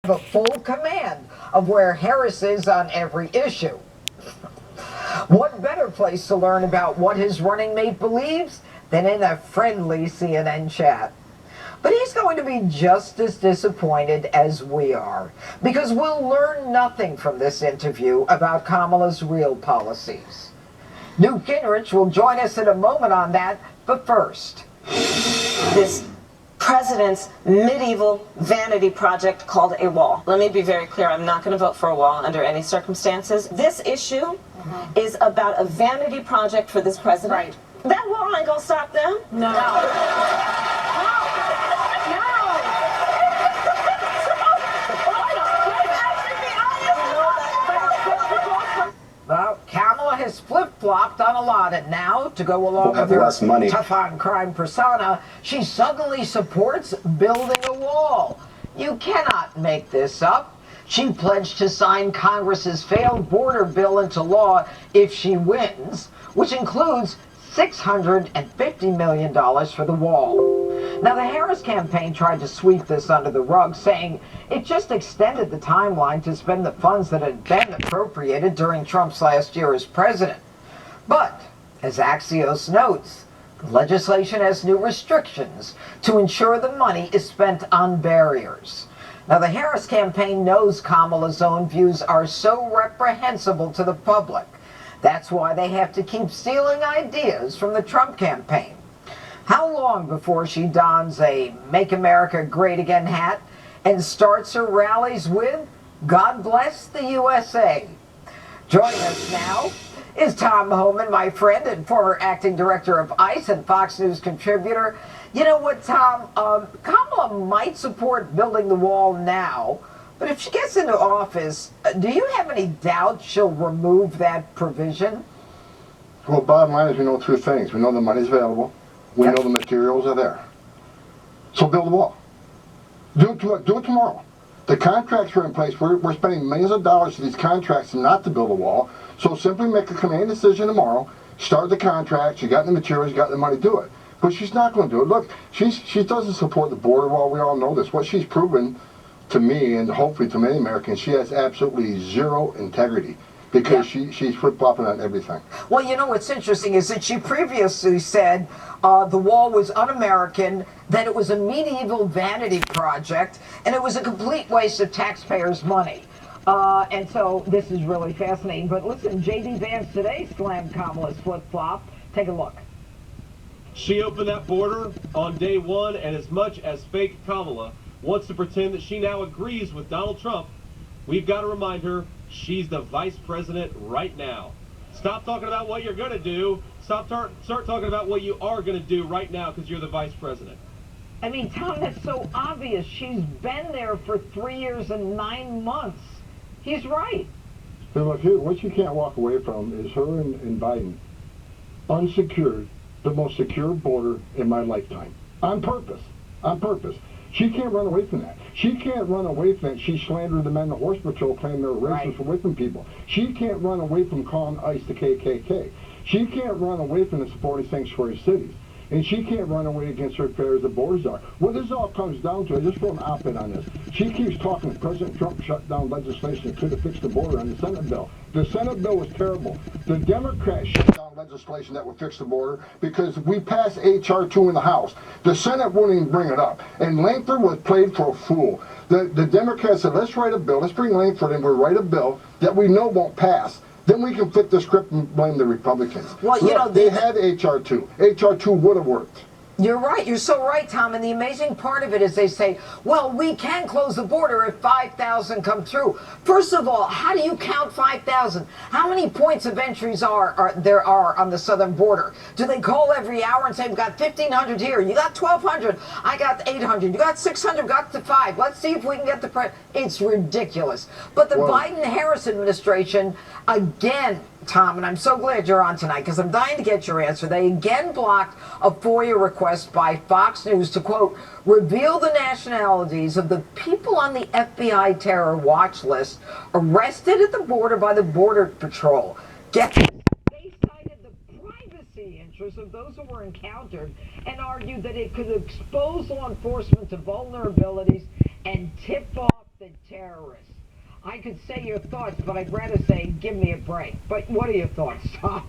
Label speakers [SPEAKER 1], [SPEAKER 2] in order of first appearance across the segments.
[SPEAKER 1] have a full command of where Harris is on every issue. What better place to learn about what his running mate believes than in a friendly CNN chat? But he's going to be just as disappointed as we are, because we'll learn nothing from this interview about Kamala's real policies. Newt Gingrich will join us in a moment on that, but first.
[SPEAKER 2] This president's medieval vanity project called a wall. Let me be very clear, I'm not going to vote for a wall under any circumstances. This issue is about a vanity project for this president.
[SPEAKER 1] Right.
[SPEAKER 2] That wall ain't going to stop them.
[SPEAKER 1] No. Well, Kamala has flip-flopped on a lot, and now, to go along with her tough-on-crime persona, she suddenly supports building a wall. You cannot make this up. She pledged to sign Congress's failed border bill into law if she wins, which includes $650 million for the wall. Now, the Harris campaign tried to sweep this under the rug, saying it just extended the timeline to spend the funds that had been appropriated during Trump's last year as president. But, as Axios notes, the legislation has new restrictions to ensure the money is spent on barriers. Now, the Harris campaign knows Kamala's own views are so reprehensible to the public. That's why they have to keep stealing ideas from the Trump campaign. How long before she dons a Make America Great Again hat and starts her rallies with God Bless the USA? Joining us now is Tom Homan, my friend and former acting director of ICE and Fox News contributor. You know what, Tom? Kamala might support building the wall now, but if she gets into office, do you have any doubt she'll remove that provision?
[SPEAKER 3] Well, bottom line is we know two things. We know the money's available. We know the materials are there. So build the wall. Do it tomorrow. The contracts are in place. We're spending millions of dollars for these contracts not to build a wall. So simply make a command decision tomorrow, start the contract, you got the materials, you got the money, do it. But she's not going to do it. Look, she doesn't support the border wall. We all know this. What she's proven to me, and hopefully to many Americans, she has absolutely zero integrity. Because she's flip-flopping on everything.
[SPEAKER 1] Well, you know what's interesting is that she previously said the wall was un-American, that it was a medieval vanity project, and it was a complete waste of taxpayers' money. And so this is really fascinating. But listen, J.D. Vance today slammed Kamala's flip-flop. Take a look.
[SPEAKER 4] She opened that border on day one, and as much as fake Kamala wants to pretend that she now agrees with Donald Trump, we've got to remind her she's the vice president right now. Stop talking about what you're going to do. Start talking about what you are going to do right now because you're the vice president.
[SPEAKER 1] I mean, Tom, that's so obvious. She's been there for 3 years and 9 months. He's right.
[SPEAKER 3] So what you can't walk away from is her and Biden unsecured the most secure border in my lifetime. On purpose. On purpose. She can't run away from that. She can't run away from that. She slandered the men in the Horse Patrol, claiming they were racist for whipping people. She can't run away from calling ICE the KKK. She can't run away from the supporting sanctuary cities. And she can't run away against her fair as the borders are. What this all comes down to, I just wrote an op-ed on this. She keeps talking President Trump shut down legislation that could have fixed the border on the Senate bill. The Senate bill was terrible. The Democrats shut down legislation that would fix the border because we passed H.R. 2 in the House. The Senate wouldn't even bring it up. And Langford was played for a fool. The Democrats said, let's write a bill. Let's bring Langford in. We'll write a bill that we know won't pass. Then we can flip the script and blame the Republicans. Well, you know, they had H.R. 2. H.R. 2 would have worked.
[SPEAKER 1] You're right. You're so right, Tom. And the amazing part of it is they say, well, we can close the border if 5,000 come through. First of all, how do you count 5,000? How many points of entries there are on the southern border? Do they call every hour and say, we've got 1,500 here, you got 1,200, I got 800, you got 600, got to 5. Let's see if we can get the It's ridiculous. But the Biden-Harris administration, again, Tom, and I'm so glad you're on tonight because I'm dying to get your answer. They again blocked a FOIA request by Fox News to, quote, reveal the nationalities of the people on the FBI terror watch list arrested at the border by the Border Patrol. Get this. They cited the privacy interests of those who were encountered and argued that it could expose law enforcement to vulnerabilities and tip off the terrorists. I could say your thoughts, but I'd rather say, give me a break. But what are your thoughts, Tom?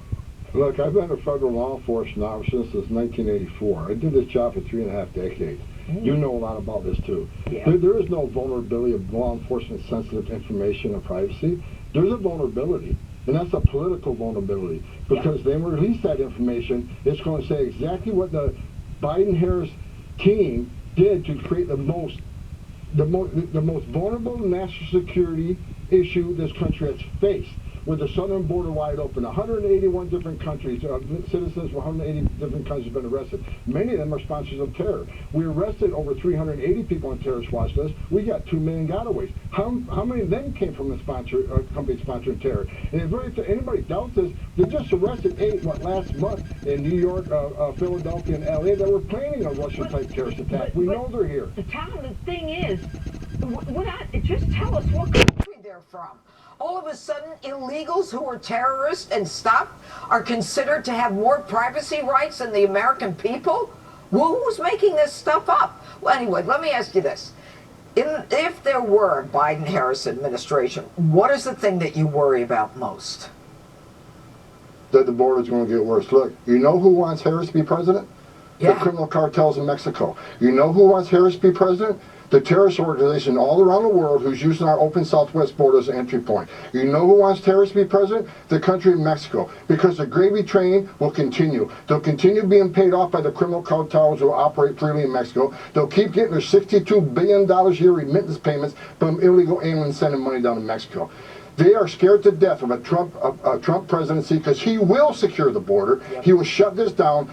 [SPEAKER 3] Look, I've been a federal law enforcement officer since 1984. I did this job for 3.5 decades. You know a lot about this, too.
[SPEAKER 1] Yeah.
[SPEAKER 3] There is no vulnerability of law enforcement sensitive information and privacy. There's a vulnerability, and that's a political vulnerability. Because they release that information, it's going to say exactly what the Biden-Harris team did to create the most vulnerable national security issue this country has faced, with the southern border wide open. 181 different countries, citizens from 180 different countries have been arrested. Many of them are sponsors of terror. We arrested over 380 people on terrorist watch lists. We got 2 million gotaways. How many of them came from a company sponsoring terror? And if anybody doubts this, they just arrested 8 last month in New York, Philadelphia, and LA that were planning a Russian-type terrorist attack. We know they're here.
[SPEAKER 1] Tom, the thing is, just tell us what country they're from. All of a sudden, illegals who are terrorists and stuff are considered to have more privacy rights than the American people? Well, who's making this stuff up? Well, anyway, let me ask you this. If there were a Biden-Harris administration, what is the thing that you worry about most?
[SPEAKER 3] That the border's going to get worse. Look, you know who wants Harris to be president?
[SPEAKER 1] Yeah.
[SPEAKER 3] The criminal cartels in Mexico. You know who wants Harris to be president? The terrorist organization all around the world who's using our open southwest border as an entry point. You know who wants terrorists to be president? The country of Mexico. Because the gravy train will continue. They'll continue being paid off by the criminal cartels who operate freely in Mexico. They'll keep getting their $62 billion a year remittance payments from illegal aliens sending money down to Mexico. They are scared to death of a Trump presidency because he will secure the border. Yep. He will shut this down,